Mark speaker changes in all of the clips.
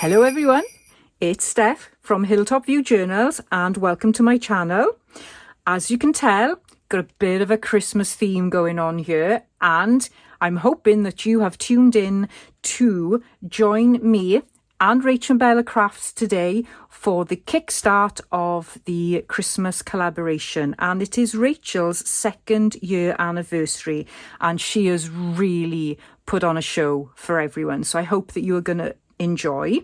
Speaker 1: Hello everyone, it's Steph from Hilltop View Journals and welcome to my channel. As you can tell, got a bit of a Christmas theme going on here and I'm hoping that you have tuned in to join me and RachandBella Crafts today for the kickstart of the Christmas collaboration, and it is Rachel's 2nd year anniversary and she has really put on a show for everyone, so I hope that you are going to enjoy.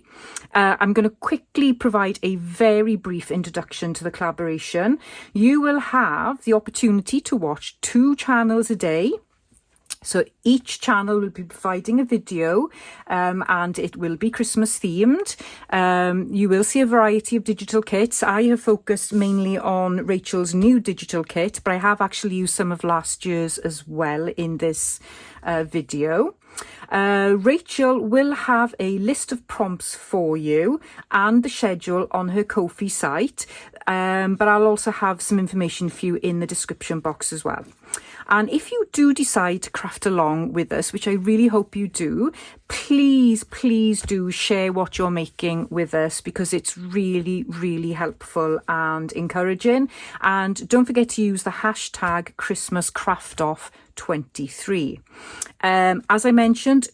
Speaker 1: I'm going to quickly provide a very brief introduction to the collaboration. You will have the opportunity to watch 2 channels a day. So each channel will be providing a video and it will be Christmas themed. You will see a variety of digital kits. I have focused mainly on Rachel's new digital kit, but I have actually used some of last year's as well in this video. Rachel will have a list of prompts for you and the schedule on her Ko-fi site, but I'll also have some information for you in the description box as well. And if you do decide to craft along with us, which I really hope you do, please do share what you're making with us because it's really helpful and encouraging. And don't forget to use the hashtag ChristmasCraftOff23. As I mentioned,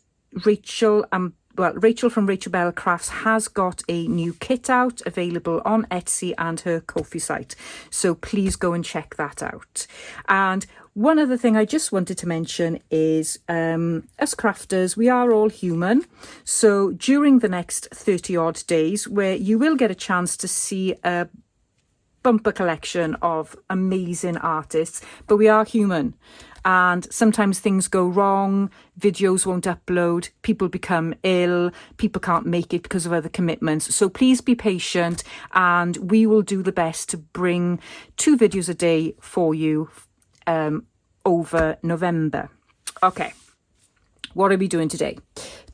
Speaker 1: Rachel from RachandBella Crafts has got a new kit out available on Etsy and her Ko-fi site. So please go and check that out. And one other thing I just wanted to mention is us crafters, we are all human. So during the next 30 odd days, where you will get a chance to see a bumper collection of amazing artists, but we are human. And sometimes things go wrong, videos won't upload, people become ill, people can't make it because of other commitments. So please be patient and we will do the best to bring 2 videos a day for you over November. Okay, what are we doing today?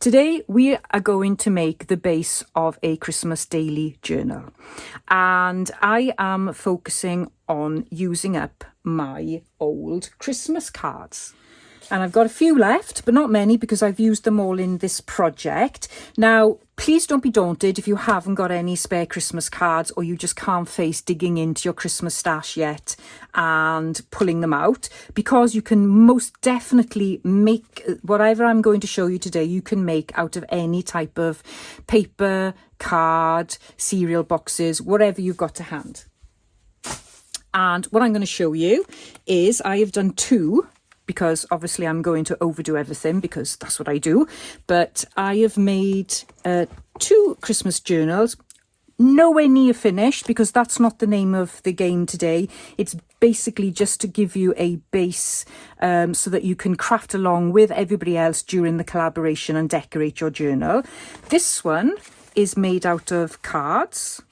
Speaker 1: Today we are going to make the base of a Christmas daily journal, and I am focusing on using up my old Christmas cards. And I've got a few left, but not many because I've used them all in this project. Now, please don't be daunted if you haven't got any spare Christmas cards or you just can't face digging into your Christmas stash yet and pulling them out, because you can most definitely make whatever I'm going to show you today, you can make out of any type of paper, card, cereal boxes, whatever you've got to hand. And what I'm going to show you is I have done 2, because obviously I'm going to overdo everything because that's what I do. But I have made 2 Christmas journals, nowhere near finished because that's not the name of the game today. It's basically just to give you a base so that you can craft along with everybody else during the collaboration and decorate your journal. This one is made out of cards.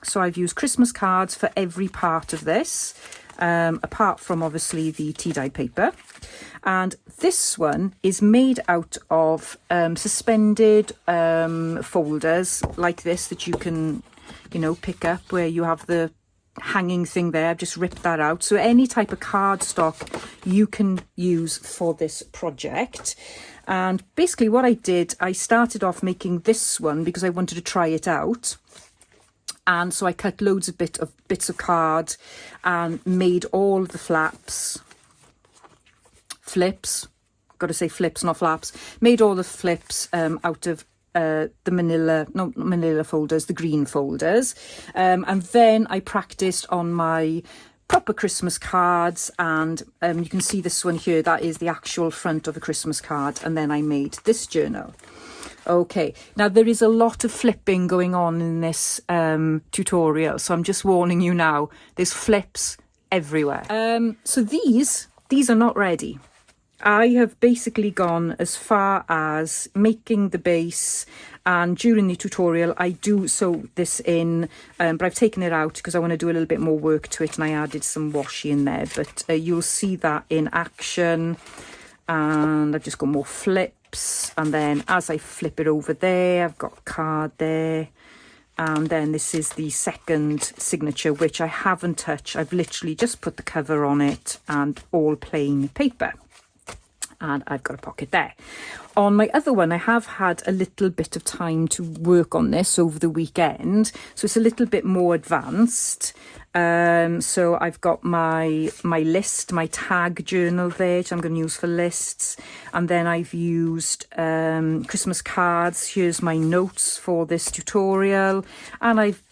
Speaker 1: So I've used Christmas cards for every part of this. Apart from obviously the tea-dye paper. And this one is made out of suspended folders like this that you can, pick up where you have the hanging thing there. I've just ripped that out. So any type of cardstock you can use for this project. And basically what I did, I started off making this one because I wanted to try it out. And so I cut loads of bits of card and made all the flips, got to say flips, not flaps, made all the flips out of the manila folders, the green folders. And then I practiced on my proper Christmas cards, and you can see this one here, that is the actual front of a Christmas card. And then I made this journal. Okay, now there is a lot of flipping going on in this tutorial, so I'm just warning you now, there's flips everywhere. So these are not ready. I have basically gone as far as making the base, and during the tutorial I do sew this in, but I've taken it out because I want to do a little bit more work to it and I added some washi in there, but you'll see that in action. And I've just got more flips, and then as I flip it over there, I've got a card there, and then this is the second signature, which I haven't touched. I've literally just put the cover on it and all plain paper. and I've got a pocket there. On my other one, I have had a little bit of time to work on this over the weekend, so it's a little bit more advanced. So I've got my list, my tag journal there, which I'm going to use for lists, and then I've used Christmas cards. Here's my notes for this tutorial, and I've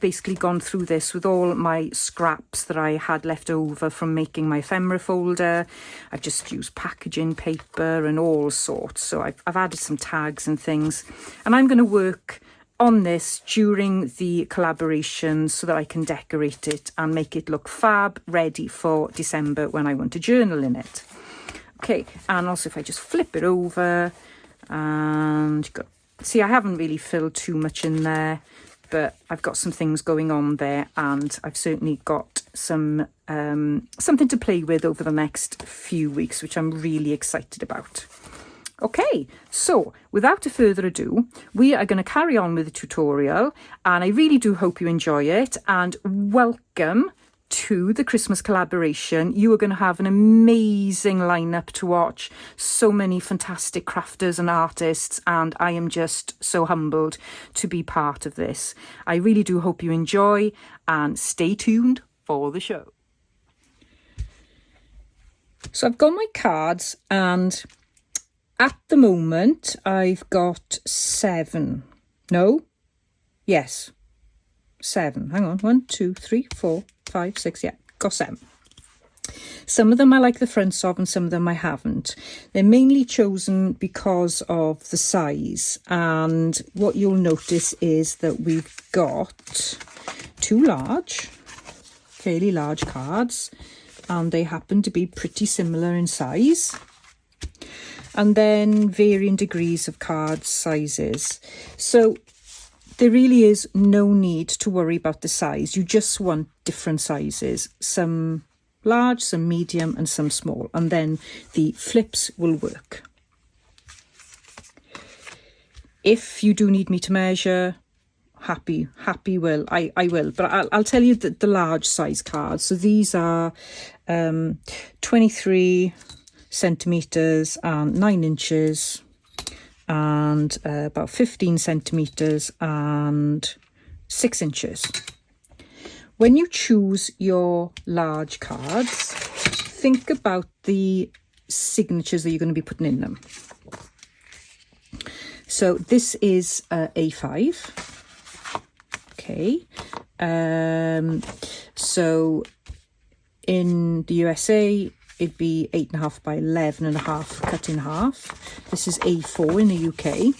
Speaker 1: basically gone through this with all my scraps that I had left over from making my ephemera folder. I've just used packaging paper and all sorts. So I've added some tags and things. And I'm going to work on this during the collaboration so that I can decorate it and make it look fab, ready for December when I want to journal in it. Okay, and also if I just flip it over and go, see, I haven't really filled too much in there, but I've got some things going on there, and I've certainly got some something to play with over the next few weeks, which I'm really excited about. Okay, so without further ado, we are going to carry on with the tutorial, and I really do hope you enjoy it, and welcome to the Christmas collaboration. You are going to have an amazing lineup to watch, so many fantastic crafters and artists, and I am just so humbled to be part of this. I really do hope you enjoy, and stay tuned for the show. So I've got my cards, and at the moment I've got 7. No? Yes. 7. Hang on. 1, 2, 3, 4, 5, 6. Yeah, got 7. Some of them I like the fronts of, and some of them I haven't. They're mainly chosen because of the size. And what you'll notice is that we've got 2 large, fairly large cards, and they happen to be pretty similar in size. And then varying degrees of card sizes. So there really is no need to worry about the size. You just want different sizes, some large, some medium, and some small. And then the flips will work. If you do need me to measure, happy will. I will. But I'll tell you the large size cards. So these are 23 centimetres and 9 inches. And about 15 centimetres and 6 inches. When you choose your large cards, think about the signatures that you're going to be putting in them. So this is A5. Okay. So in the USA, it'd be 8.5 by 11.5 cut in half. This is A4 in the UK.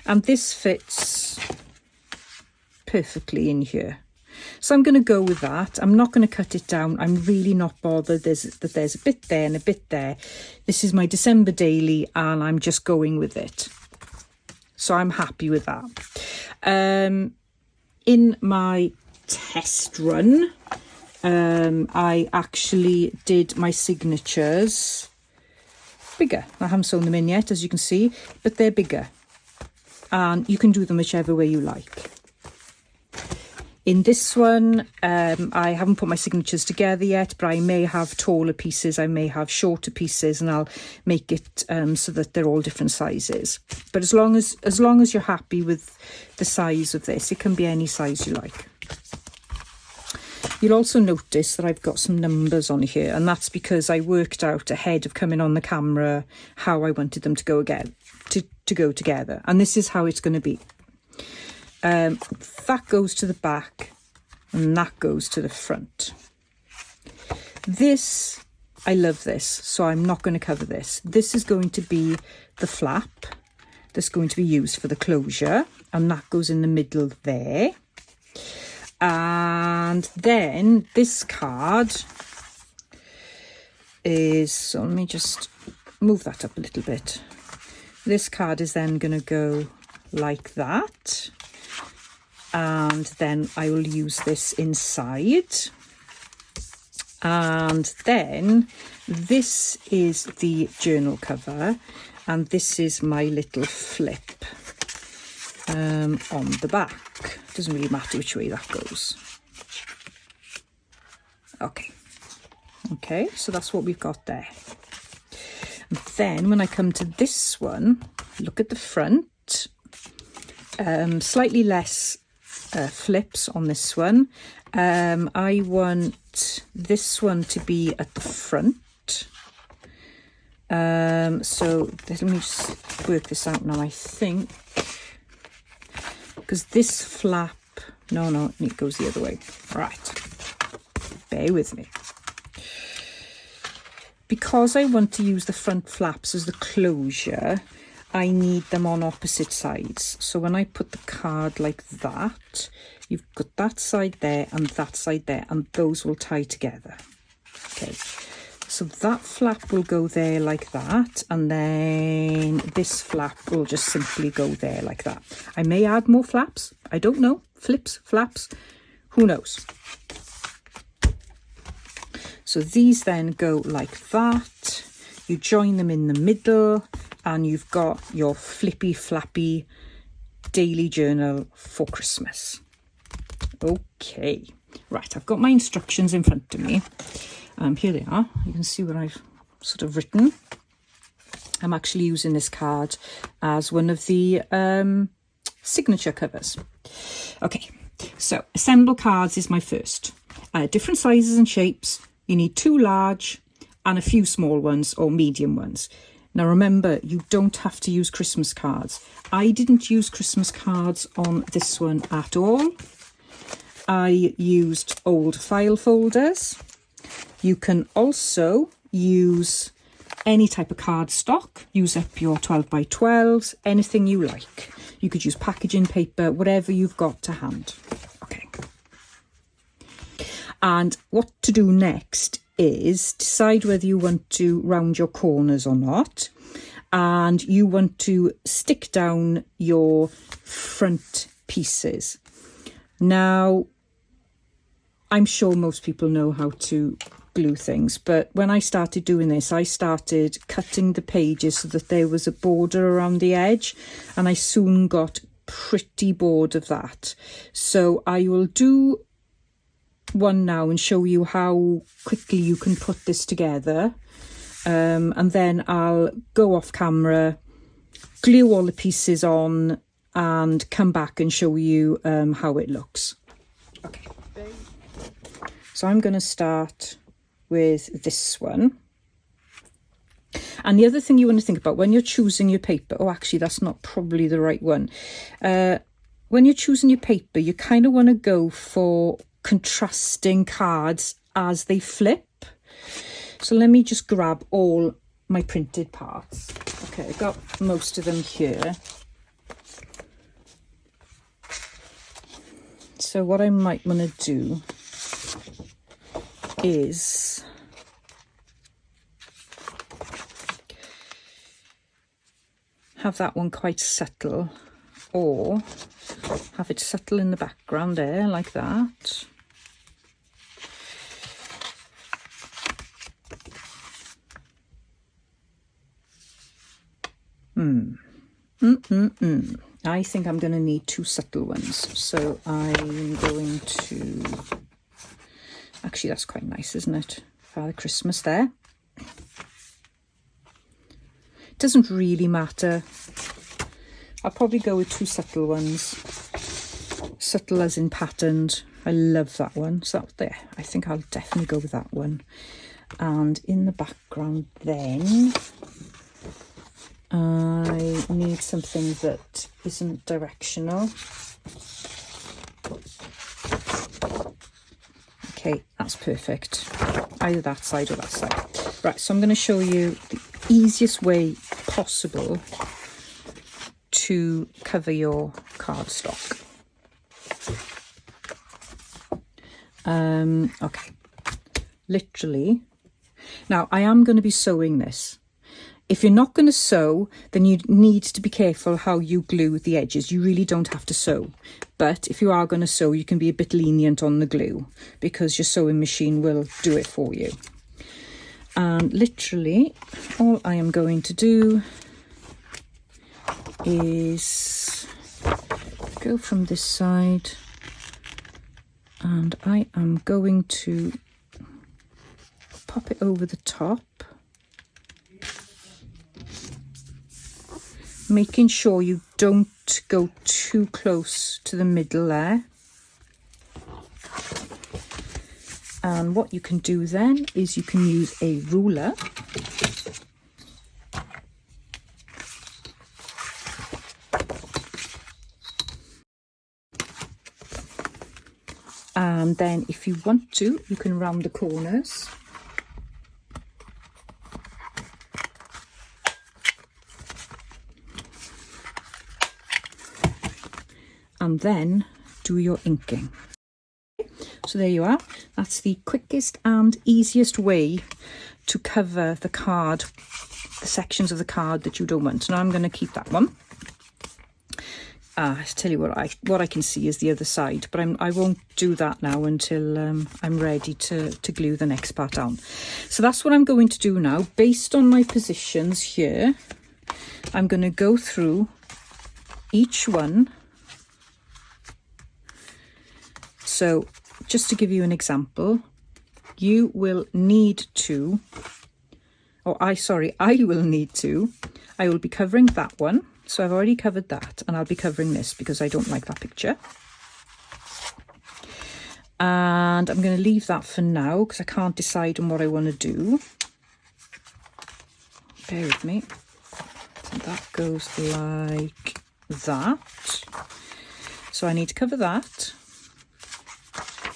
Speaker 1: And this fits perfectly in here. So I'm going to go with that. I'm not going to cut it down. I'm really not bothered that there's a bit there and a bit there. This is my December daily, and I'm just going with it. So I'm happy with that. In my test run, I actually did my signatures bigger. I haven't sewn them in yet, as you can see, but they're bigger, and you can do them whichever way you like. In this one, I haven't put my signatures together yet, but I may have taller pieces, I may have shorter pieces, and I'll make it so that they're all different sizes. But as long as you're happy with the size of this, it can be any size you like. You'll also notice that I've got some numbers on here, and that's because I worked out ahead of coming on the camera how I wanted them to go again, to go together. And this is how it's going to be. That goes to the back, and that goes to the front. This, I love this, so I'm not going to cover this. This is going to be the flap that's going to be used for the closure, and that goes in the middle there. And then this card is, so let me just move that up a little bit. This card is then going to go like that, and then I will use this inside. And then this is the journal cover, and this is my little flip on the back. Doesn't really matter which way that goes. Okay, so that's what we've got there. And then when I come to this one, look at the front, slightly less flips on this one. I want this one to be at the front. So let me just work this out now. I think because this flap, no, it goes the other way. Right, bear with me. Because I want to use the front flaps as the closure, I need them on opposite sides. So when I put the card like that, you've got that side there and that side there, and those will tie together. Okay, so that flap will go there like that, and then this flap will just simply go there like that. I may add more flaps, I don't know, flips, flaps, who knows. So these then go like that, you join them in the middle, and you've got your Flippy Flappy daily journal for Christmas. Okay, right, I've got my instructions in front of me. Here they are. You can see what I've sort of written. I'm actually using this card as one of the signature covers. Okay, so assemble cards is my first. Different sizes and shapes. You need 2 large and a few small ones or medium ones. Now remember, you don't have to use Christmas cards. I didn't use Christmas cards on this one at all. I used old file folders. You can also use any type of cardstock. Use up your 12 by 12s, anything you like. You could use packaging paper, whatever you've got to hand. Okay. And what to do next is decide whether you want to round your corners or not, and you want to stick down your front pieces. Now, I'm sure most people know how to glue things, but when I started doing this, I started cutting the pages so that there was a border around the edge, and I soon got pretty bored of that. So I will do one now and show you how quickly you can put this together, and then I'll go off camera, glue all the pieces on, and come back and show you how it looks. Okay, so I'm going to start with this one. And the other thing you want to think about when you're choosing your paper, oh actually that's not probably the right one, when you're choosing your paper, you kind of want to go for contrasting cards as they flip. So let me just grab all my printed parts. Okay, I've got most of them here. So what I might want to do is have that one quite subtle, or have it subtle in the background there like that. I think I'm going to need 2 subtle ones, so I'm going to, actually that's quite nice, isn't it? Father Christmas there. Doesn't really matter. I'll probably go with 2 subtle ones. Subtle as in patterned. I love that one. So that there, I think I'll definitely go with that one. And in the background then, I need something that isn't directional. Okay, that's perfect. Either that side or that side. Right, so I'm going to show you the easiest way possible to cover your cardstock. Okay, literally. Now, I am going to be sewing this. If you're not going to sew, then you need to be careful how you glue the edges. You really don't have to sew. But if you are going to sew, you can be a bit lenient on the glue because your sewing machine will do it for you. And literally, all I am going to do is go from this side, and I am going to pop it over the top. making sure you don't go too close to the middle there. And what you can do then is you can use a ruler and then if you want to, you can round the corners. And then do your inking. So there you are. That's the quickest and easiest way to cover the card, the sections of the card that you don't want. Now I'm going to keep that one. I tell you what I can see is the other side, but I won't do that now until I'm ready to glue the next part on. So that's what I'm going to do now. Based on my positions here, I'm going to go through each one. So just to give you an example, you will need to, I will be covering that one. So I've already covered that, and I'll be covering this because I don't like that picture. And I'm going to leave that for now because I can't decide on what I want to do. Bear with me. So that goes like that. So I need to cover that.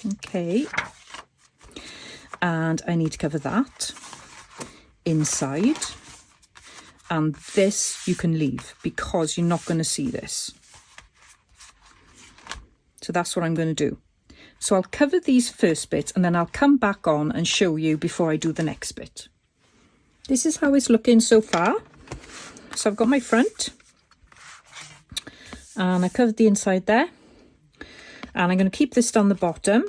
Speaker 1: Okay. And I need to cover that inside. And this you can leave because you're not going to see this. So that's what I'm going to do. So I'll cover these first bits and then I'll come back on and show you before I do the next bit. This is how it's looking so far. So I've got my front and I covered the inside there. And I'm going to keep this down the bottom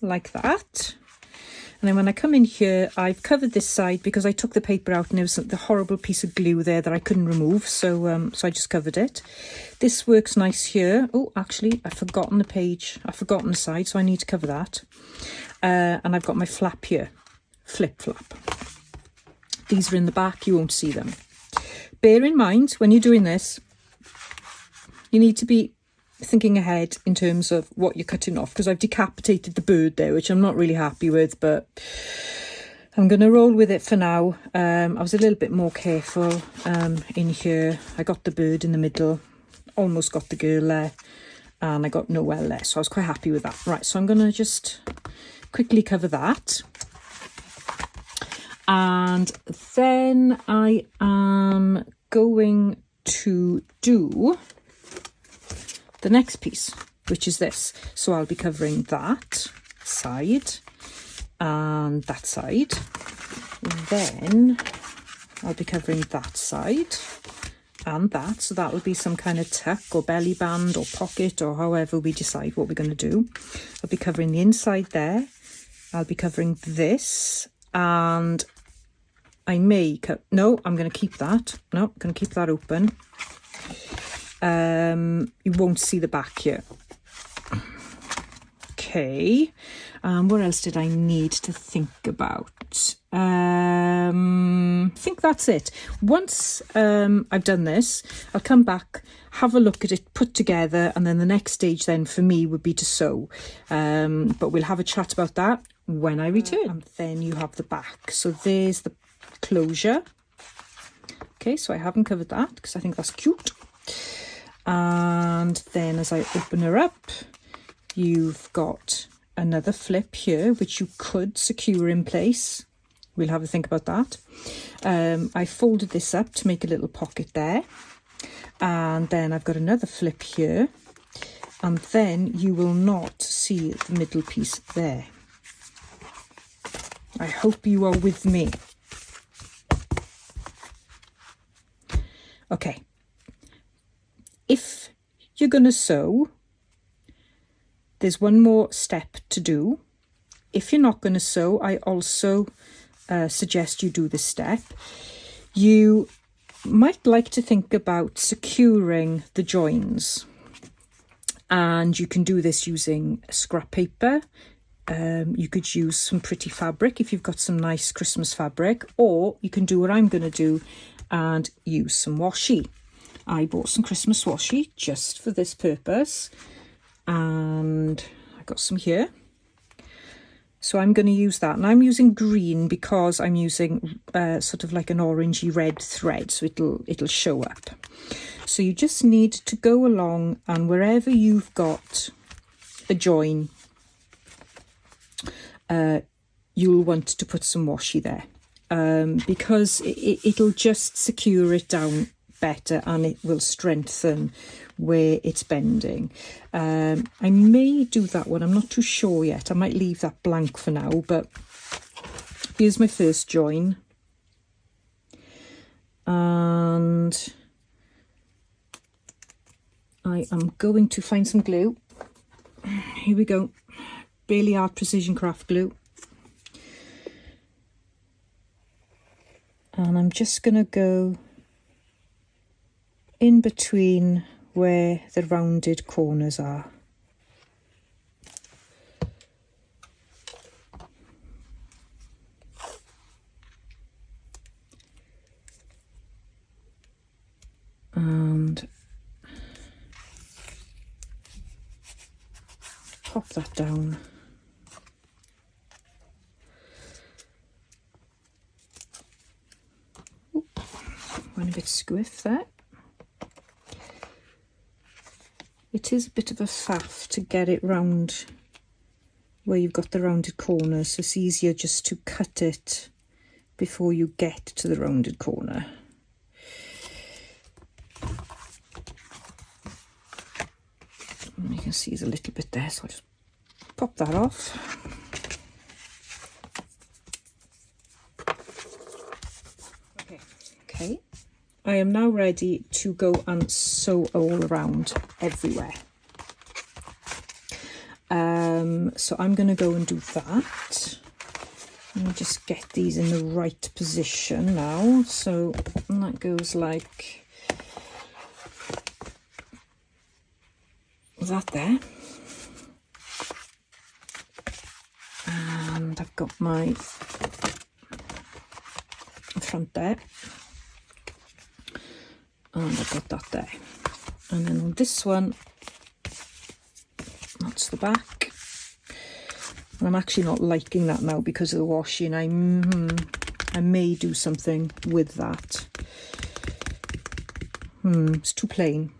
Speaker 1: like that. And then when I come in here, I've covered this side because I took the paper out and there was the horrible piece of glue there that I couldn't remove. So I just covered it. This works nice here. Oh, actually, I've forgotten the page. I've forgotten the side, so I need to cover that. And I've got my flap here, flip flap. These are in the back, you won't see them. Bear in mind, when you're doing this, you need to be thinking ahead in terms of what you're cutting off, because I've decapitated the bird there, which I'm not really happy with, but I'm going to roll with it for now. I was a little bit more careful in here. I got the bird in the middle, almost got the girl there, and I got Noel there, so I was quite happy with that. Right, so I'm going to just quickly cover that. And then I am going to do the next piece, which is this. So I'll be covering that side and that side. Then I'll be covering that side and that. So that will be some kind of tuck or belly band or pocket or however we decide what we're going to do. I'll be covering the inside there. I'll be covering this, and I may cut. No, I'm going to keep that. No, I'm going to keep that open. You won't see the back here. Okay. What else did I need to think about? I think that's it. Once I've done this, I'll come back, have a look at it put together, and then the next stage then for me would be to sew. But we'll have a chat about that when I return. And then you have the back. So there's the closure. Okay, so I haven't covered that because I think that's cute. And then as I open her up, you've got another flip here, which you could secure in place. We'll have a think about that. I folded this up to make a little pocket there. And then I've got another flip here. And then you will not see the middle piece there. I hope you are with me. Okay. If you're going to sew, there's one more step to do. If you're not going to sew, I also suggest you do this step. You might like to think about securing the joins, and you can do this using scrap paper. You could use some pretty fabric if you've got some nice Christmas fabric, or you can do what I'm going to do and use some washi. I bought some Christmas washi just for this purpose, and I got some here. So I'm going to use that, and I'm using green because I'm using sort of like an orangey red thread, so it'll show up. So you just need to go along, and wherever you've got a join, you'll want to put some washi there, because it'll just secure it down better, and it will strengthen where it's bending. I may do that one, I'm not too sure yet. I might leave that blank for now, but here's my first join, and I am going to find some glue. Here we go, Really Art Precision Craft glue, and I'm just gonna go in between where the rounded corners are. And pop that down. Oop, went a bit squiff there. It is a bit of a faff to get it round where you've got the rounded corners, so it's easier just to cut it before you get to the rounded corner. And you can see there's a little bit there, so I'll just pop that off. Okay. I am now ready to go and sew all around everywhere. So I'm going to go and do that. Let me just get these in the right position now. So that goes like that there. And I've got my front there. And I've got that there. And then on this one, that's the back. And I'm actually not liking that now because of the washing. I may do something with that. It's too plain.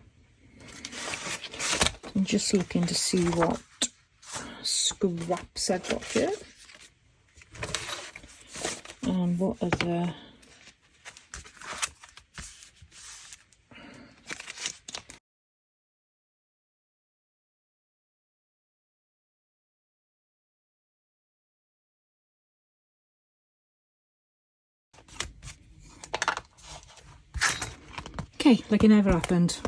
Speaker 1: I'm just looking to see what scraps I've got here. And what other... Okay, like it never happened.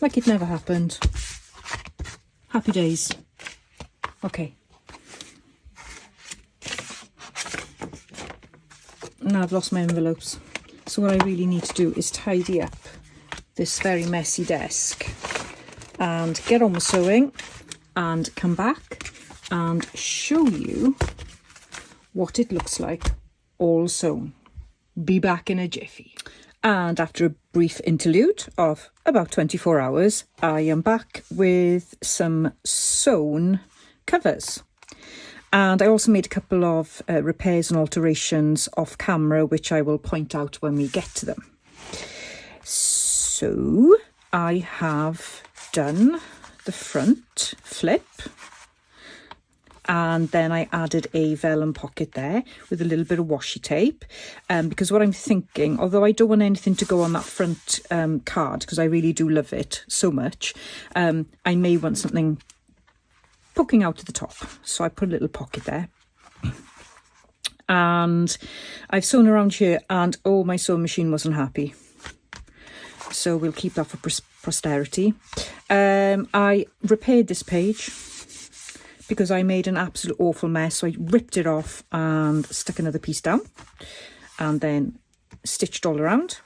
Speaker 1: Like it never happened. Happy days. Okay. Now I've lost my envelopes. So what I really need to do is tidy up this very messy desk and get on with sewing and come back and show you what it looks like all sewn. Be back in a jiffy. And after a brief interlude of about 24 hours, I am back with some sewn covers. And I also made a couple of repairs and alterations off camera, which I will point out when we get to them. So I have done the front flip. And then I added a vellum pocket there with a little bit of washi tape, because what I'm thinking, although I don't want anything to go on that front card, because I really do love it so much, I may want something poking out at the top. So I put a little pocket there. And I've sewn around here, and oh, my sewing machine wasn't happy. So we'll keep that for posterity. I repaired this page because I made an absolute awful mess. So I ripped it off and stuck another piece down and then stitched all around.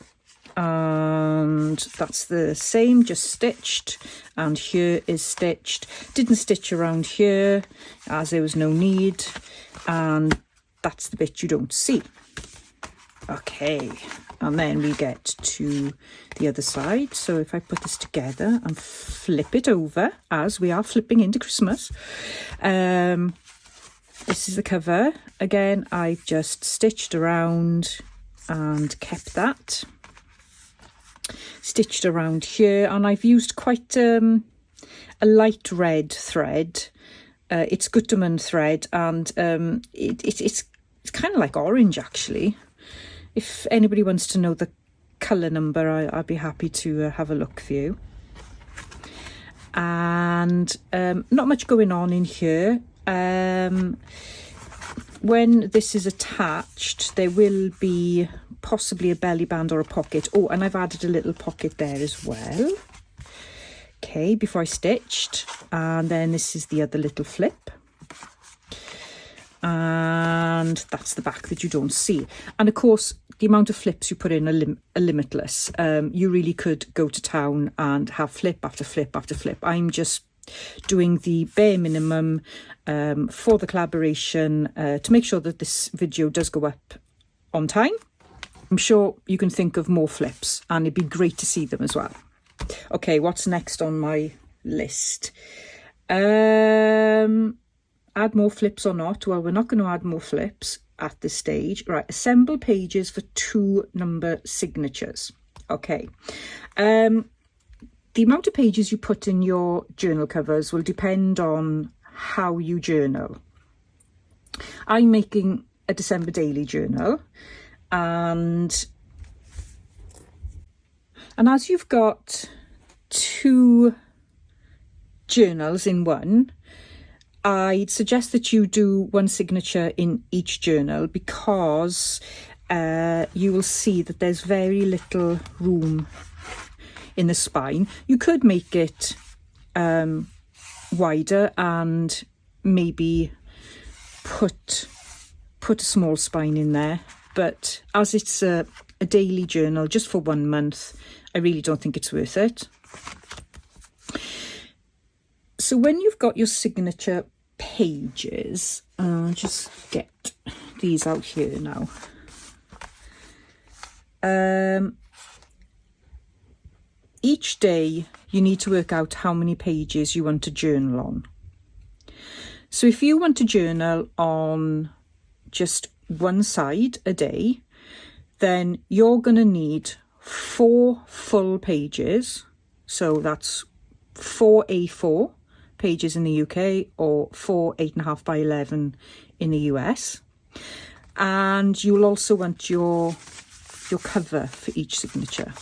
Speaker 1: And that's the same, just stitched. And here is stitched. Didn't stitch around here as there was no need. And that's the bit you don't see. Okay, and then we get to the other side. So if I put this together and flip it over, as we are flipping into Christmas, this is the cover. Again, I've just stitched around and kept that stitched around here, and I've used quite a light red thread. It's Gutermann thread, and it's kind of like orange actually. If anybody wants to know the colour number, I'd be happy to have a look for you. And not much going on in here. When this is attached, there will be possibly a belly band or a pocket. Oh, and I've added a little pocket there as well. Okay, before I stitched. And then this is the other little flip. And that's the back that you don't see. And of course, the amount of flips you put in are limitless. You really could go to town and have flip after flip after flip. I'm just doing the bare minimum for the collaboration to make sure that this video does go up on time. I'm sure you can think of more flips, and it'd be great to see them as well. Okay, what's next on my list? Add more flips or not? Well, we're not going to add more flips at this stage. Right, assemble pages for 2 number signatures. Okay. The amount of pages you put in your journal covers will depend on how you journal. I'm making a December daily journal, and as you've got 2 journals in one, I'd suggest that you do 1 signature in each journal, because you will see that there's very little room in the spine. You could make it wider and maybe put a small spine in there, but as it's a daily journal just for 1 month, I really don't think it's worth it. So when you've got your signature pages, I'll just get these out here now. Each day you need to work out how many pages you want to journal on. So if you want to journal on just 1 side a day, then you're going to need 4 full pages. So that's 4 A4 pages in the UK, or 4 8.5 by 11 in the US. And you'll also want your cover for each signature.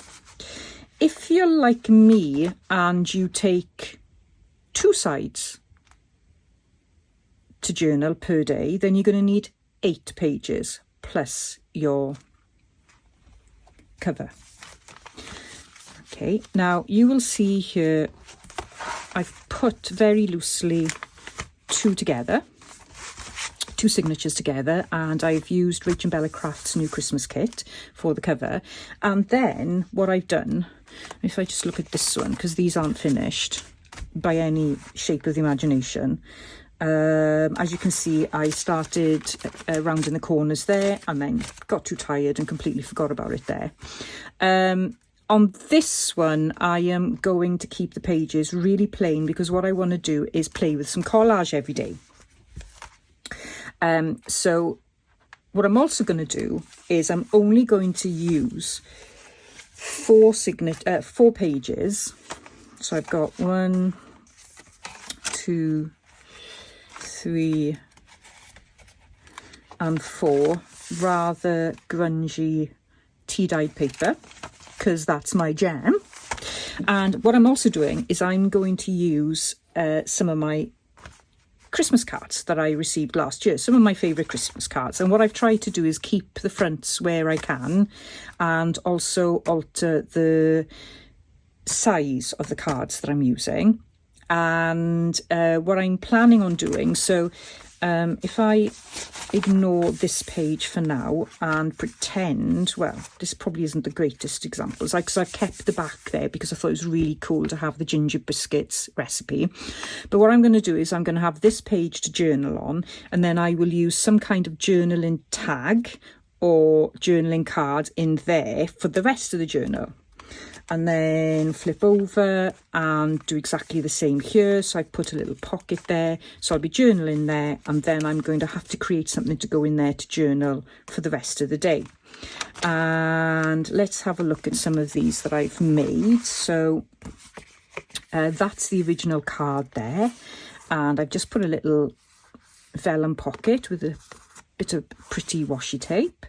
Speaker 1: If you're like me and you take 2 sides to journal per day, then you're going to need 8 pages plus your cover. Okay, now you will see here I've put very loosely 2 signatures together, and I've used RachandBella Crafts' new Christmas kit for the cover. And then what I've done, if I just look at this one, because these aren't finished by any shape of the imagination, as you can see, I started rounding the corners there and then got too tired and completely forgot about it there. On this one, I am going to keep the pages really plain, because what I want to do is play with some collage every day. So what I'm also going to do is I'm only going to use 4 pages. So I've got 1, 2, 3 and 4 rather grungy tea-dyed paper, because that's my jam. And what I'm also doing is I'm going to use some of my Christmas cards that I received last year, some of my favourite Christmas cards. And what I've tried to do is keep the fronts where I can, and also alter the size of the cards that I'm using. And what I'm planning on doing, so if I ignore this page for now and pretend, well, this probably isn't the greatest example, because I've kept the back there because I thought it was really cool to have the ginger biscuits recipe. But what I'm going to do is I'm going to have this page to journal on, and then I will use some kind of journaling tag or journaling card in there for the rest of the journal. And then flip over and do exactly the same here. So I put a little pocket there. So I'll be journaling there, and then I'm going to have to create something to go in there to journal for the rest of the day. And let's have a look at some of these that I've made. So that's the original card there. And I've just put a little vellum pocket with a bit of pretty washi tape.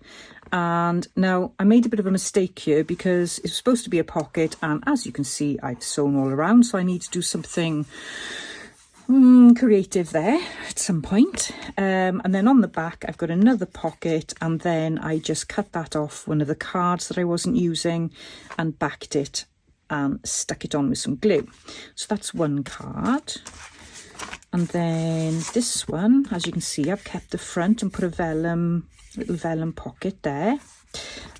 Speaker 1: And now I made a bit of a mistake here because it's supposed to be a pocket, and as you can see I've sewn all around, so I need to do something creative there at some point. And then on the back I've got another pocket, and then I just cut that off one of the cards that I wasn't using and backed it and stuck it on with some glue. So that's one card. And then this one, as you can see, I've kept the front and put a little vellum pocket there.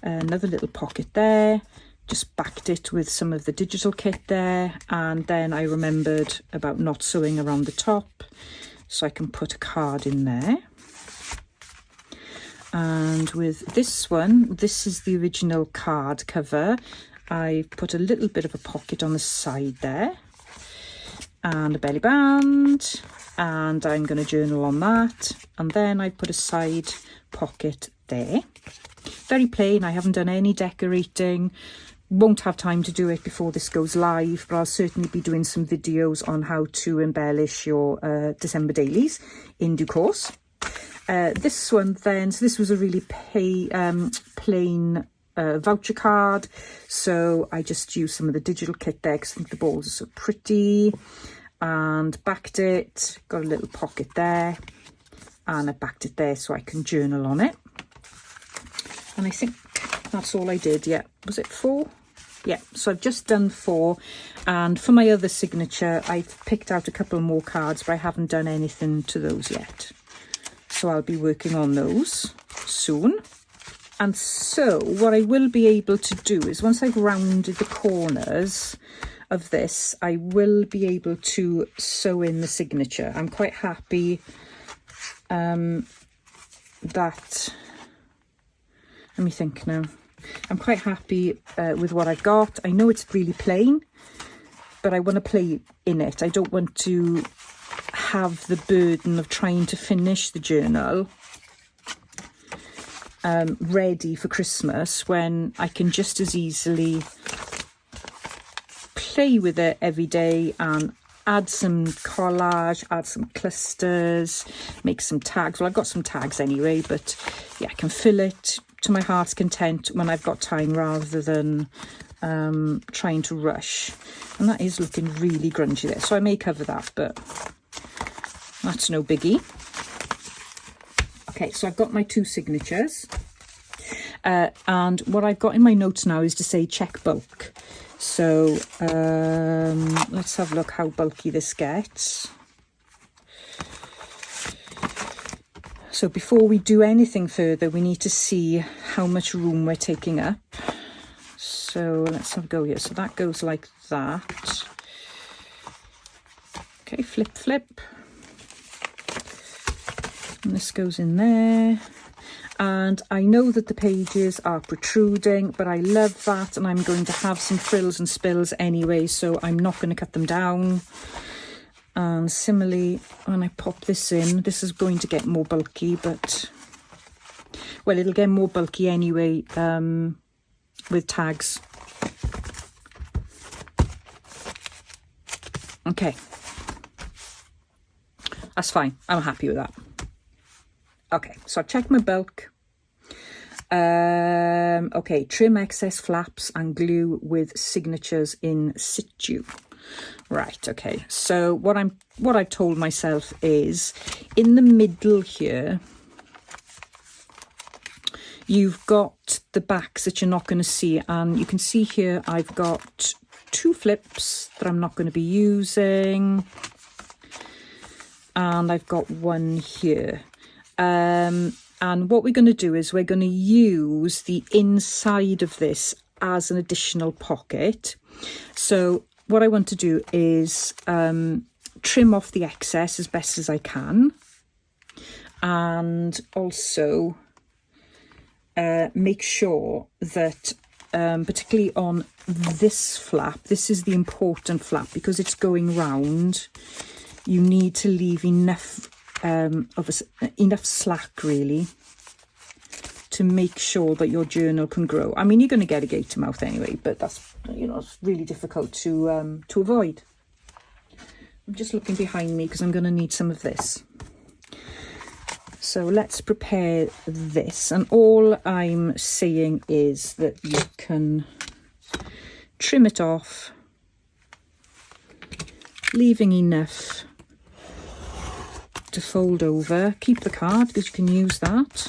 Speaker 1: Another little pocket there. Just backed it with some of the digital kit there. And then I remembered about not sewing around the top, so I can put a card in there. And with this one, this is the original card cover. I put a little bit of a pocket on the side there, and a belly band, and I'm going to journal on that. And then I put a side pocket there. Very plain, I haven't done any decorating. Won't have time to do it before this goes live, but I'll certainly be doing some videos on how to embellish your December dailies in due course. This one then, so this was a really plain voucher card, so I just used some of the digital kit there because I think the balls are so pretty, and backed it, got a little pocket there, and I backed it there so I can journal on it. And I think that's all I did. Yeah, was it 4? Yeah, so I've just done 4, and for my other signature I've picked out a couple more cards, but I haven't done anything to those yet, so I'll be working on those soon. And so what I will be able to do is, once I've rounded the corners of this, I will be able to sew in the signature. I'm quite happy that, let me think now. I'm quite happy with what I've got. I know it's really plain, but I want to play in it. I don't want to have the burden of trying to finish the journal ready for Christmas, when I can just as easily play with it every day and add some collage, add some clusters, make some tags. Well, I've got some tags anyway, but yeah, I can fill it to my heart's content when I've got time, rather than trying to rush. And that is looking really grungy there, so I may cover that, but that's no biggie. Okay, so I've got my 2 signatures, and what I've got in my notes now is to say check bulk. So let's have a look how bulky this gets. So before we do anything further, we need to see how much room we're taking up. So let's have a go here. So that goes like that. Okay, flip, flip. And this goes in there. And I know that the pages are protruding, but I love that, and I'm going to have some frills and spills anyway, so I'm not going to cut them down. And similarly, when I pop this in, this is going to get more bulky, but, well, it'll get more bulky anyway with tags. Okay, that's fine. I'm happy with that. Okay, so I've checked my bulk. Okay, trim excess flaps and glue with signatures in situ. Right, okay. So what I've told myself is, in the middle here, you've got the backs that you're not going to see, and you can see here I've got 2 flips that I'm not going to be using, and I've got 1 here. And what we're going to do is we're going to use the inside of this as an additional pocket. So what I want to do is trim off the excess as best as I can, and also make sure that particularly on this flap, this is the important flap because it's going round, you need to leave enough enough slack really to make sure that your journal can grow. I mean, you're going to get a gator mouth anyway, but that's, you know, it's really difficult to avoid. I'm just looking behind me because I'm going to need some of this. So let's prepare this, and all I'm saying is that you can trim it off, leaving enough to fold over. Keep the card because you can use that.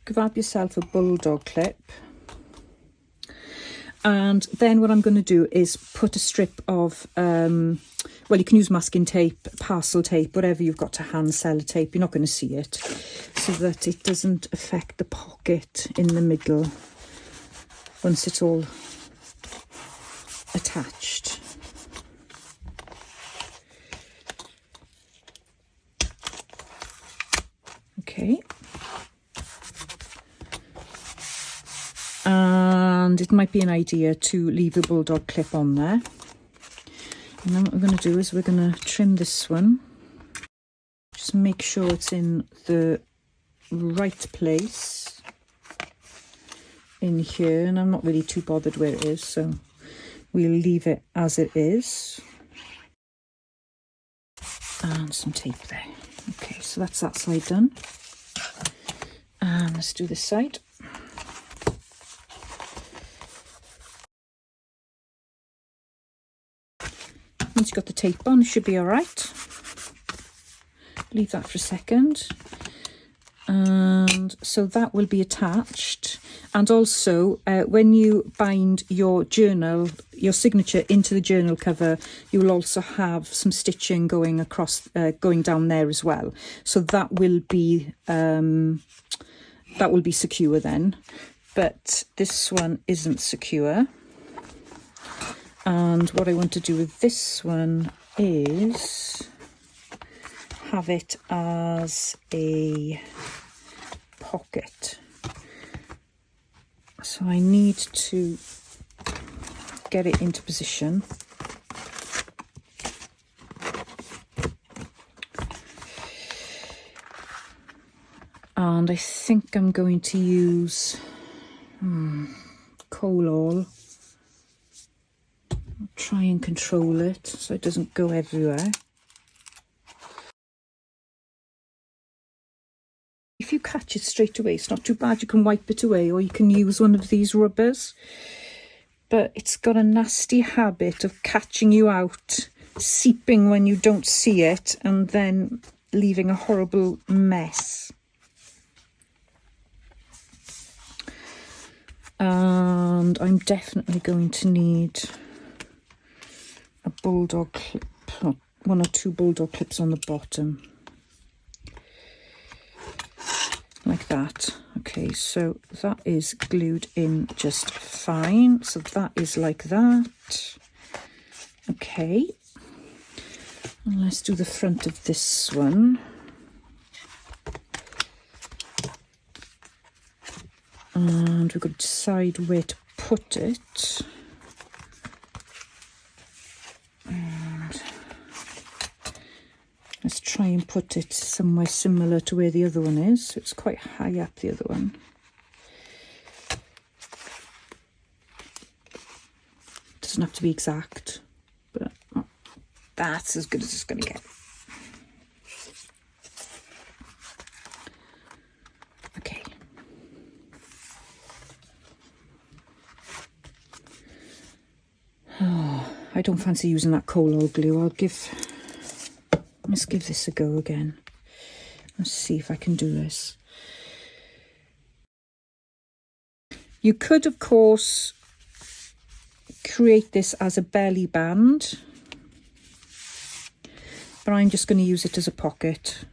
Speaker 1: Grab yourself a bulldog clip, and then what I'm going to do is put a strip of well, you can use masking tape, parcel tape, whatever you've got to hand, sellotape, you're not going to see it, so that it doesn't affect the pocket in the middle once it's all attached. Okay. And it might be an idea to leave the bulldog clip on there. And then what we're going to do is we're going to trim this one. Just make sure it's in the right place in here. And I'm not really too bothered where it is, so we'll leave it as it is. And some tape there. Okay, so that's that side done. And let's do this side. Once you've got the tape on, it should be all right. Leave that for a second. And so that will be attached. And also, when you bind your journal, your signature into the journal cover, you will also have some stitching going across, going down there as well. So that will be secure then. But this one isn't secure. And what I want to do with this one is have it as a pocket. So I need to get it into position. And I think I'm going to use coal oil. Try and control it so it doesn't go everywhere. If you catch it straight away, it's not too bad. You can wipe it away, or you can use one of these rubbers. But it's got a nasty habit of catching you out, seeping when you don't see it, and then leaving a horrible mess. And I'm definitely going to need a bulldog clip, or one or two bulldog clips on the bottom, like that. Okay, so that is glued in just fine. So that is like that. Okay, and let's do the front of this one. And we've got to decide where to put it. And let's try and put it somewhere similar to where the other one is. So it's quite high up, the other one. Doesn't have to be exact, but that's as good as it's going to get. Okay. Oh, I don't fancy using that coal oil glue. Let's give this a go again. Let's see if I can do this. You could, of course, create this as a belly band, but I'm just going to use it as a pocket.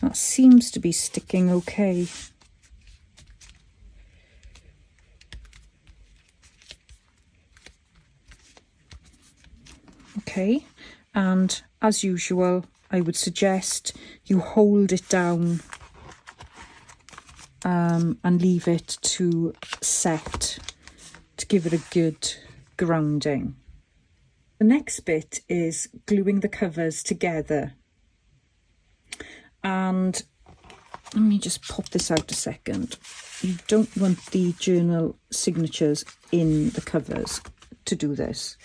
Speaker 1: That seems to be sticking okay. Okay, and as usual, I would suggest you hold it down and leave it to set to give it a good grounding. The next bit is gluing the covers together. And let me just pop this out a second. You don't want the journal signatures in the covers to do this.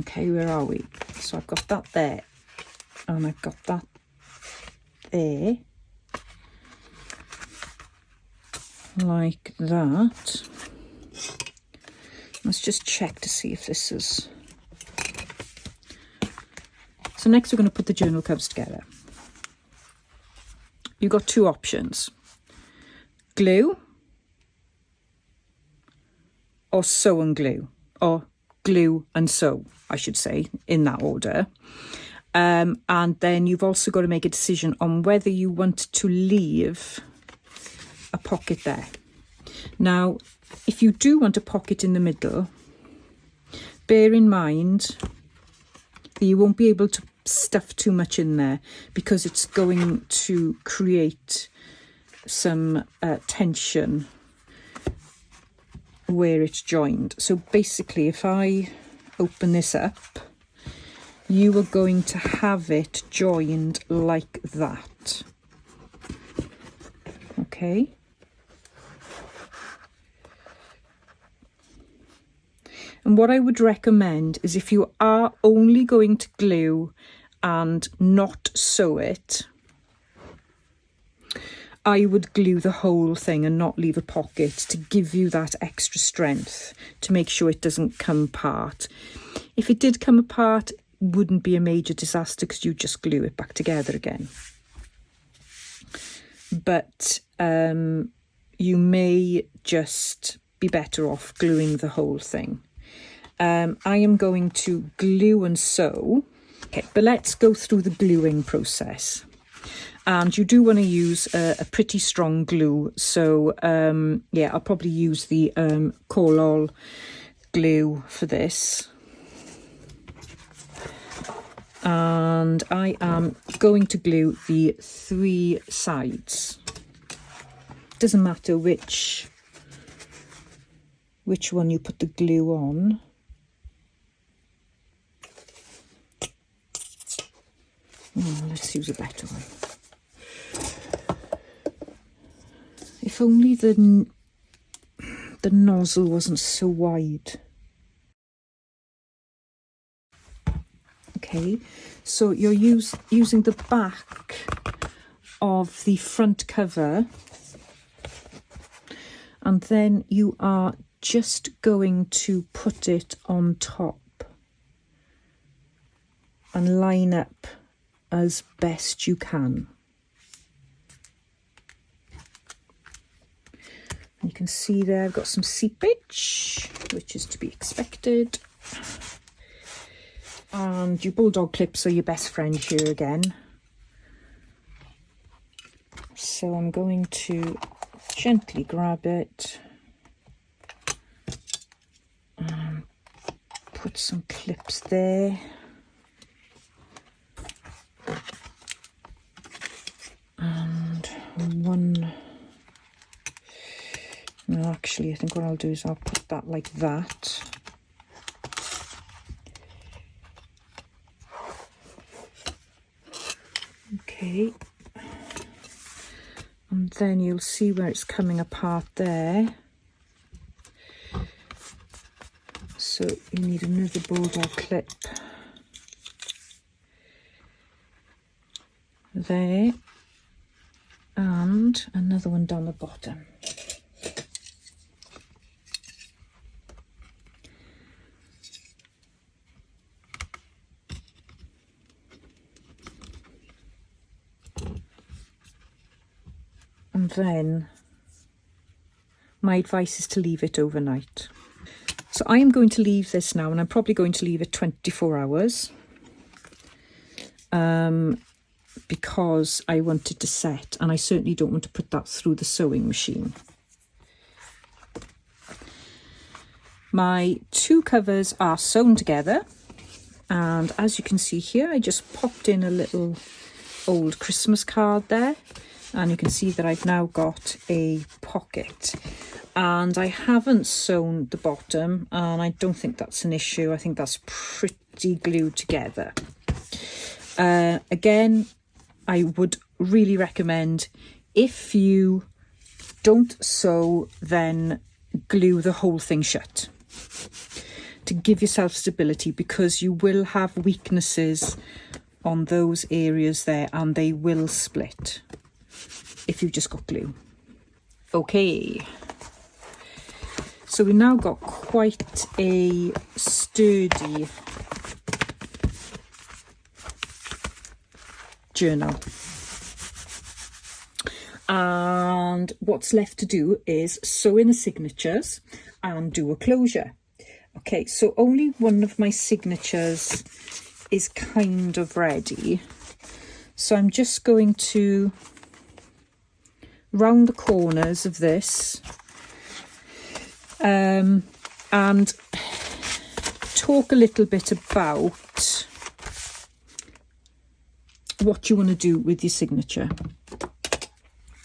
Speaker 1: Okay, where are we? So I've got that there, and I've got that there, like that. Let's just check to see if this is... So next we're going to put the journal covers together. You've got two options: glue or sew and glue, or glue and sew, I should say, in that order. And then you've also got to make a decision on whether you want to leave a pocket there. Now, if you do want a pocket in the middle, bear in mind that you won't be able to stuff too much in there, because it's going to create some tension where it's joined. So basically, if I open this up, you are going to have it joined like that. Okay. And what I would recommend is, if you are only going to glue and not sew it, I would glue the whole thing and not leave a pocket to give you that extra strength, to make sure it doesn't come apart. If it did come apart, it wouldn't be a major disaster, because you just glue it back together again. But you may just be better off gluing the whole thing. I am going to glue and sew. Okay, but let's go through the gluing process. And you do want to use a pretty strong glue. So, yeah, I'll probably use the Colol glue for this. And I am going to glue the 3 sides. Doesn't matter which one you put the glue on. Oh, let's use a better one. If only the nozzle wasn't so wide. Okay, so you're using the back of the front cover, and then you are just going to put it on top and line up as best you can. You can see there I've got some seepage, which is to be expected. And your bulldog clips are your best friend here again. So I'm going to gently grab it and put some clips there. And one... No, actually, I think what I'll do is I'll put that like that. Okay. And then you'll see where it's coming apart there. So you need another bulldog clip there, and another one down the bottom. And then my advice is to leave it overnight. So I am going to leave this now, and I'm probably going to leave it 24 hours because I want it to set, and I certainly don't want to put that through the sewing machine. My two covers are sewn together, and as you can see here, I just popped in a little old Christmas card there, and you can see that I've now got a pocket. And I haven't sewn the bottom, and I don't think that's an issue. I think that's pretty glued together. Again, I would really recommend, if you don't sew, then glue the whole thing shut to give yourself stability, because you will have weaknesses on those areas there and they will split if you've just got glue. Okay. So we've now got quite a sturdy journal. And what's left to do is sew in the signatures and do a closure. Okay, so only one of my signatures is kind of ready. So I'm just going to round the corners of this and talk a little bit about what you want to do with your signature.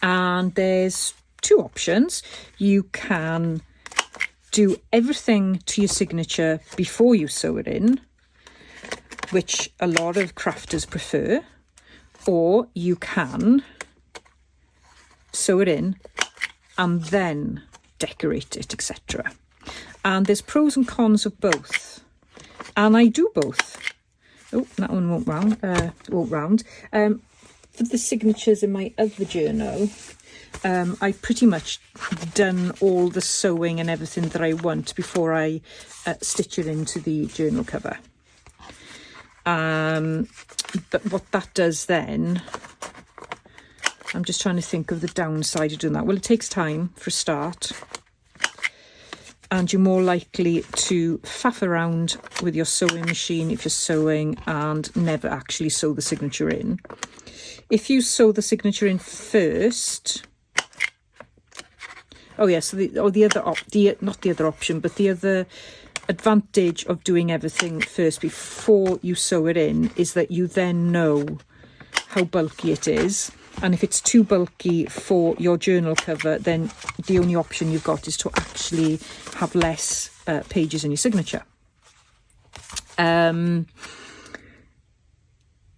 Speaker 1: And there's two options. You can do everything to your signature before you sew it in, which a lot of crafters prefer, or you can sew it in and then decorate it, etc. And there's pros and cons of both, and I do both. Oh, that one won't round. For the signatures in my other journal, I've pretty much done all the sewing and everything that I want before I stitch it into the journal cover. But what that does then, I'm just trying to think of the downside of doing that. Well, it takes time for a start, and you're more likely to faff around with your sewing machine if you're sewing and never actually sew the signature in. If you sew the signature in first, the other advantage of doing everything first before you sew it in is that you then know how bulky it is. And if it's too bulky for your journal cover, then the only option you've got is to actually have less pages in your signature.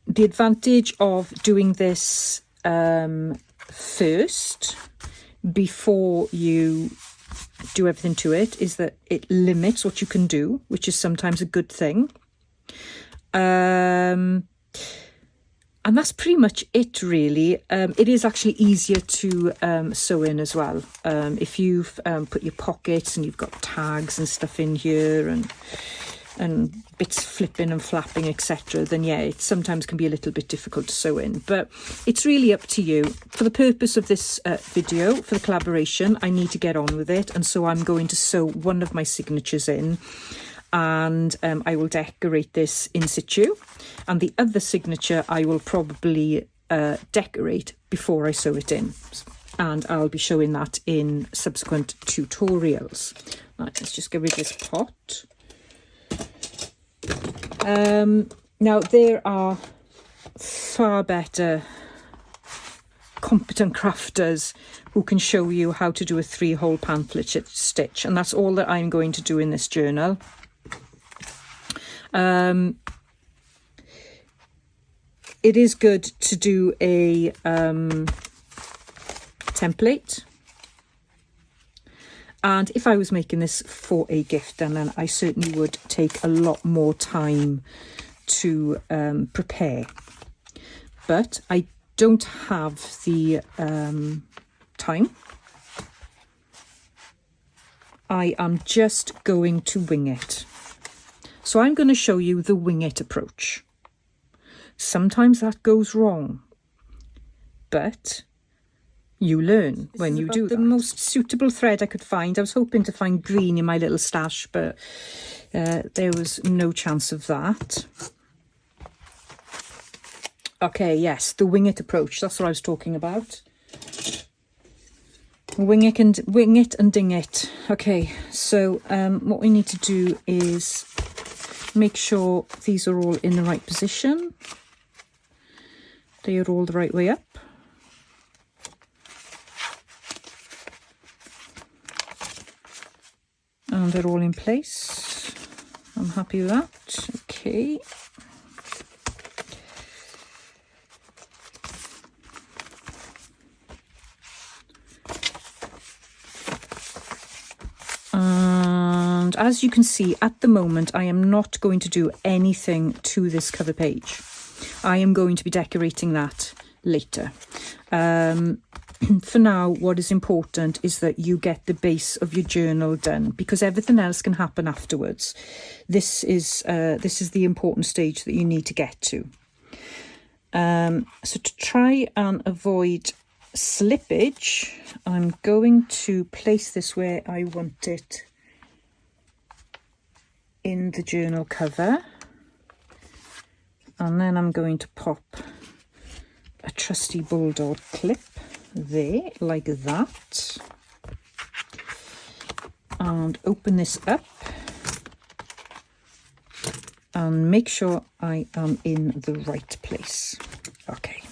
Speaker 1: The advantage of doing this first, before you do everything to it, is that it limits what you can do, which is sometimes a good thing. And that's pretty much it, really. It is actually easier to sew in as well. If you've put your pockets and you've got tags and stuff in here and bits flipping and flapping, etc., then yeah, it sometimes can be a little bit difficult to sew in, but it's really up to you. For the purpose of this video, for the collaboration, I need to get on with it, and so I'm going to sew one of my signatures in, and I will decorate this in situ, and the other signature I will probably decorate before I sew it in, and I'll be showing that in subsequent tutorials. Right, let's just get rid of this pot. Now, there are far better competent crafters who can show you how to do a 3-hole pamphlet stitch, and that's all that I'm going to do in this journal. It is good to do a template, and if I was making this for a gift, then I certainly would take a lot more time to prepare. But I don't have the time. I am just going to wing it. So I'm going to show you the wing it approach. Sometimes that goes wrong, but you learn when you do that. The most suitable thread I could find. I was hoping to find green in my little stash, but there was no chance of that. Okay, yes, the wing it approach. That's what I was talking about. Wing it and ding it. Okay, so what we need to do is make sure these are all in the right position. They are all the right way up. And they're all in place. I'm happy with that. Okay. And as you can see, at the moment, I am not going to do anything to this cover page. I am going to be decorating that later. For now, what is important is that you get the base of your journal done, because everything else can happen afterwards. This is the important stage that you need to get to. So to try and avoid slippage, I'm going to place this where I want it in the journal cover, and then I'm going to pop a trusty bulldog clip there, like that, and open this up and make sure I am in the right place. Okay,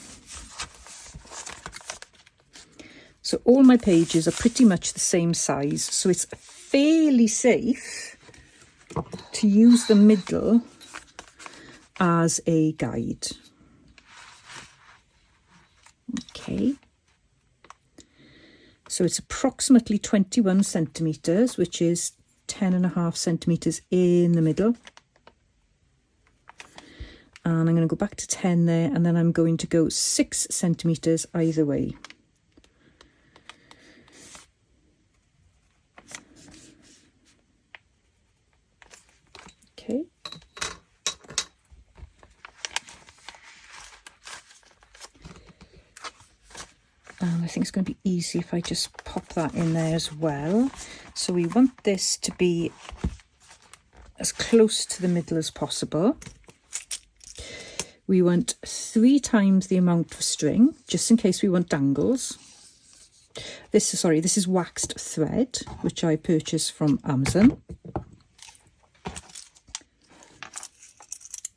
Speaker 1: so all my pages are pretty much the same size, so it's fairly safe to use the middle as a guide. Okay, so it's approximately 21 centimetres, which is 10.5 centimetres in the middle. And I'm going to go back to 10 there, and then I'm going to go 6 centimetres either way. Okay. And I think it's going to be easy if I just pop that in there as well. So we want this to be as close to the middle as possible. We want 3 times the amount of string, just in case we want dangles. This is waxed thread, which I purchased from Amazon.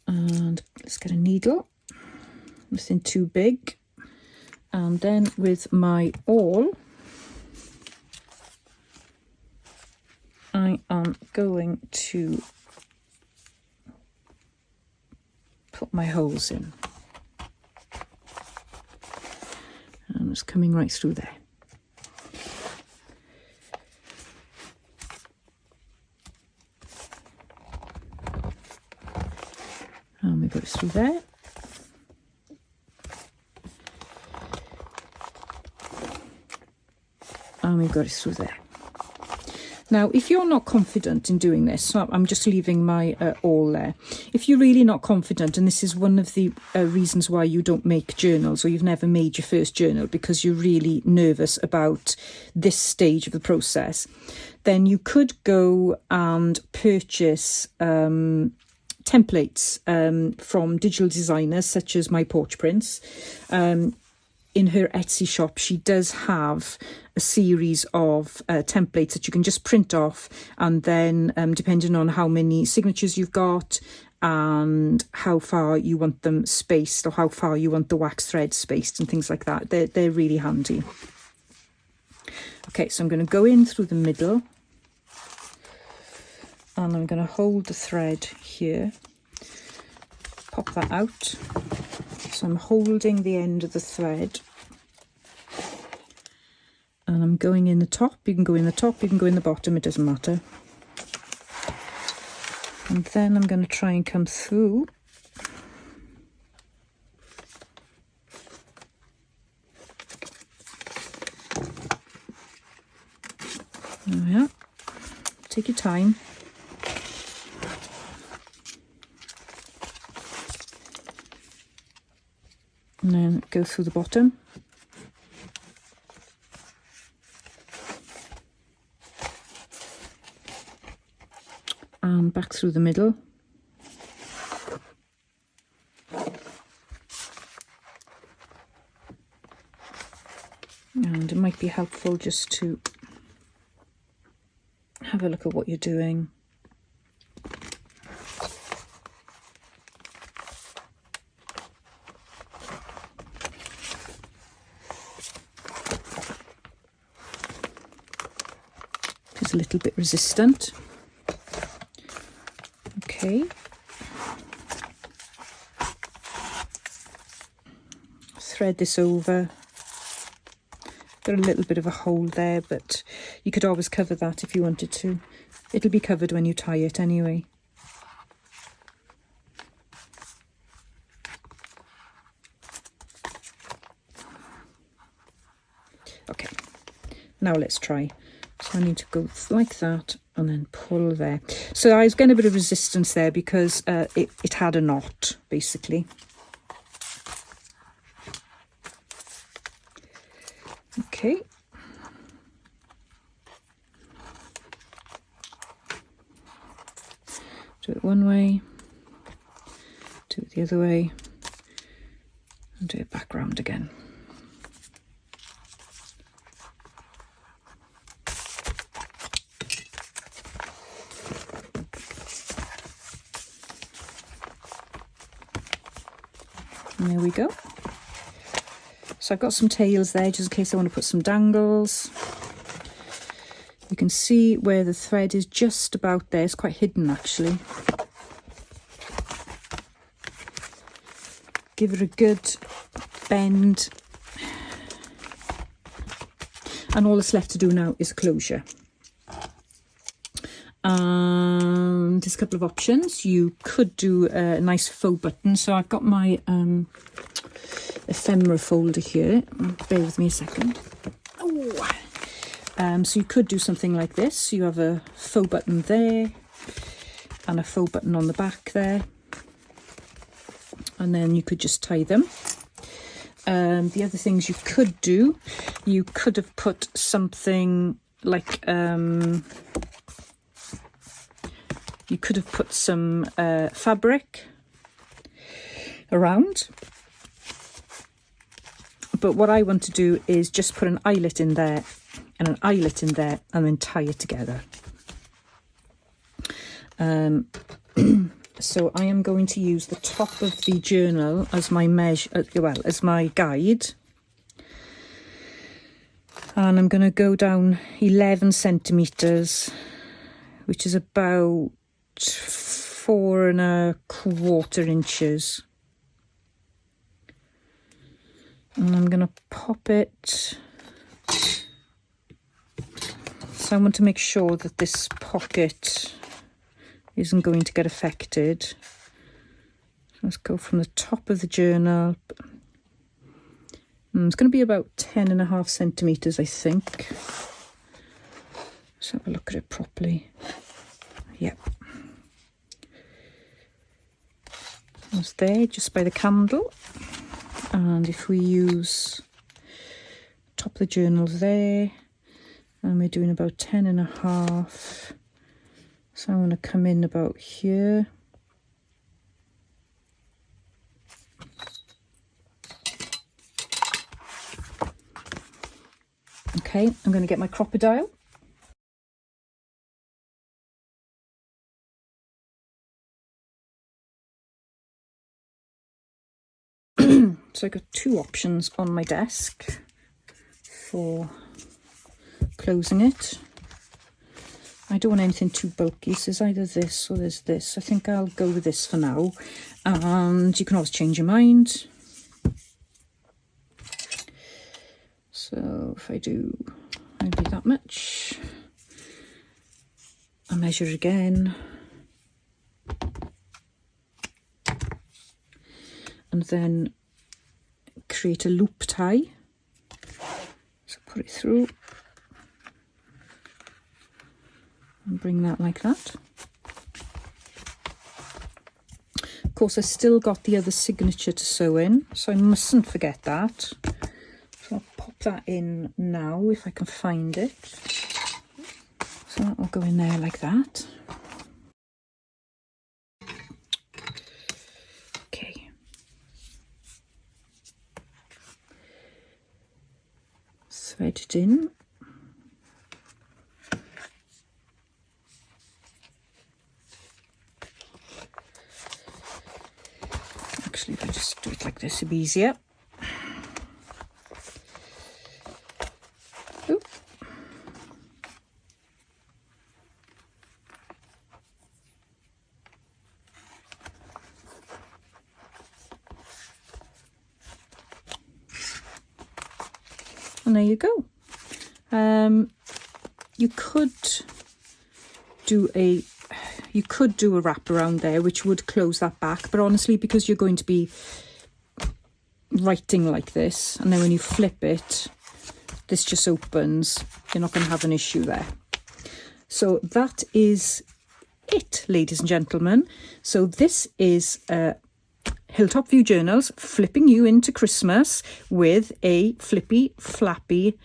Speaker 1: And let's get a needle, nothing too big. And then with my awl, I am going to put my holes in. And it's coming right through there. And we got it through there. And we've got it through there. Now, if you're not confident in doing this, so I'm just leaving my awl there. If you're really not confident, and this is one of the reasons why you don't make journals, or you've never made your first journal because you're really nervous about this stage of the process, then you could go and purchase templates from digital designers such as My Porch Prince. In her Etsy shop, she does have a series of templates that you can just print off, and then depending on how many signatures you've got and how far you want them spaced, or how far you want the wax thread spaced and things like that, they're really handy. Okay, so I'm going to go in through the middle, and I'm going to hold the thread here, pop that out. So I'm holding the end of the thread, and I'm going in the top. You can go in the top, you can go in the bottom, it doesn't matter. And then I'm going to try and come through. There we are. Take your time. And then go through the bottom. And back through the middle. And it might might be helpful just to have a look at what you're doing. It's a little bit resistant. Okay. Thread this over. Got a little bit of a hole there, but you could always cover that if you wanted to. It'll be covered when you tie it anyway. Okay, now let's try. So I need to go like that and then pull there. So I was getting a bit of resistance there because it had a knot, basically. Okay. Do it one way, do it the other way, and do it back round again. And there we go. So I've got some tails there just in case I want to put some dangles. You can see where the thread is just about there. It's quite hidden actually. Give it a good bend. And all that's left to do now is closure. And there's a couple of options. You could do a nice faux button. So I've got my Ephemera folder here. Bear with me a second. Oh. So you could do something like this. You have a faux button there and a faux button on the back there. And then you could just tie them. The other things you could do, you could have put something like, you could have put some fabric around. But what I want to do is just put an eyelet in there and an eyelet in there and then tie it together. So I am going to use the top of the journal as my measure, well, as my guide. And I'm going to go down 11 centimetres, which is about 4¼ inches. And I'm going to pop it. So I want to make sure that this pocket isn't going to get affected. So let's go from the top of the journal. It's going to be about 10½ centimetres, I think. Let's have a look at it properly. Yep. It's there, just by the candle. And if we use top of the journal there, and we're doing about 10½. So I'm going to come in about here. Okay, I'm going to get my crocodile. So I've got two options on my desk for closing it. I don't want anything too bulky, so there's either this or there's this. I think I'll go with this for now, and you can always change your mind. So if I do maybe that much, I measure again, and then create a loop tie. So put it through and bring that like that. Of course, I still got the other signature to sew in, so I mustn't forget that. So I'll pop that in now if I can find it. So that will go in there like that. Thread get it in. Actually, if I just do it like this, it'll be easier. Oop. And there you go. You could do a wrap around there, which would close that back, but honestly, because you're going to be writing like this, and then when you flip it, this just opens, you're not going to have an issue there. So that is it, ladies and gentlemen. So this is Hilltop View Journals flipping you into Christmas with a Flippy Flappy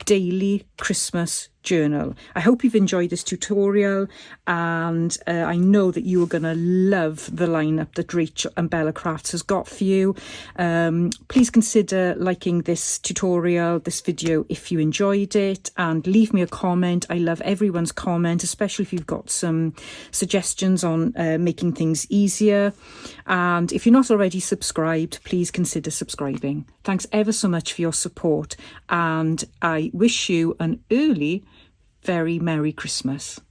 Speaker 1: daily Christmas journal. I hope you've enjoyed this tutorial, and I know that you are going to love the lineup that RachandBella Crafts has got for you. Please consider liking this tutorial, this video, if you enjoyed it, and leave me a comment. I love everyone's comment, especially if you've got some suggestions on making things easier. And if you're not already subscribed, please consider subscribing. Thanks ever so much for your support, and I wish you an early, very Merry Christmas.